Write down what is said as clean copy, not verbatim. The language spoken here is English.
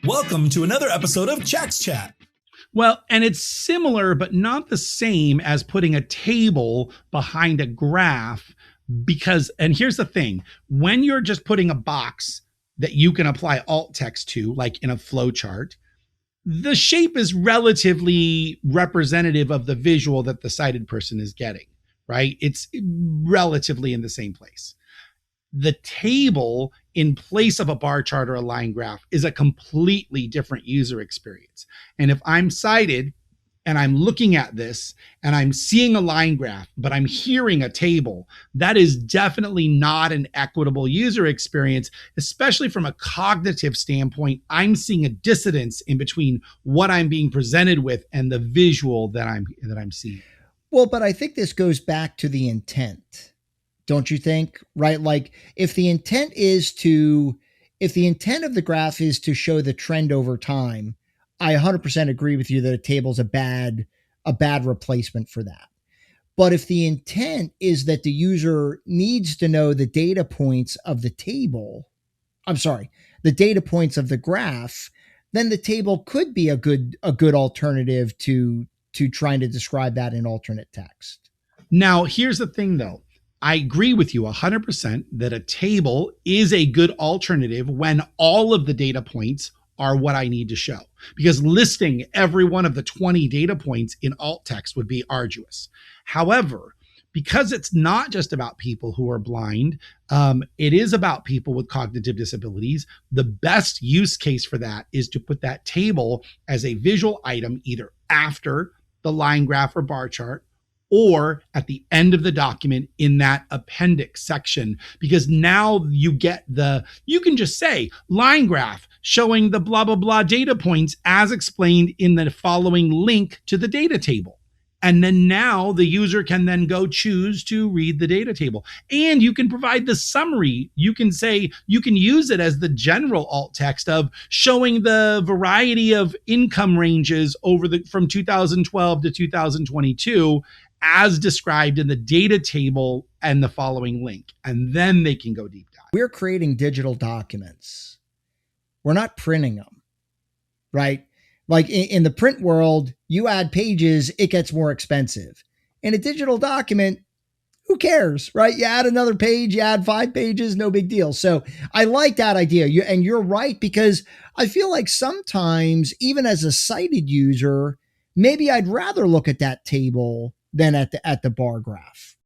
Welcome to another episode of Jack's Chat. Well, and it's similar, but not the same as putting a table behind a graph because, and here's the thing, when you're just putting a box that you can apply alt text to, like in a flow chart, the shape is relatively representative of the visual that the sighted person is getting, right? It's relatively in the same place. The table in place of a bar chart or a line graph is a completely different user experience. And if I'm sighted and I'm looking at this and I'm seeing a line graph, but I'm hearing a table, that is definitely not an equitable user experience, especially from a cognitive standpoint. I'm seeing a dissonance in between what I'm being presented with and the visual that I'm seeing. Well, but I think this goes back to the intent. Don't you think? Right? Like if the intent of the graph is to show the trend over time, I 100% agree with you that a table's a bad replacement for that. But if the intent is that the user needs to know the data points of the data points of the graph, then the table could be a good alternative to trying to describe that in alternate text. Now, here's the thing though. I agree with you 100% that a table is a good alternative when all of the data points are what I need to show, because listing every one of the 20 data points in alt text would be arduous. However, because it's not just about people who are blind, it is about people with cognitive disabilities. The best use case for that is to put that table as a visual item either after the line graph or bar chart, or at the end of the document in that appendix section, because now you can just say line graph showing the blah, blah, blah data points as explained in the following link to the data table. And then now the user can then go choose to read the data table. And you can provide the summary. You can say, you can use it as the general alt text of showing the variety of income ranges from 2012 to 2022 as described in the data table and the following link. And then they can go deep dive. We're creating digital documents. We're not printing them, right? Like in the print world, you add pages, it gets more expensive. In a digital document, who cares, right? You add another page, you add 5 pages, no big deal. So I like that idea. And you're right, because I feel like sometimes, even as a sighted user, maybe I'd rather look at that table than at the bar graph.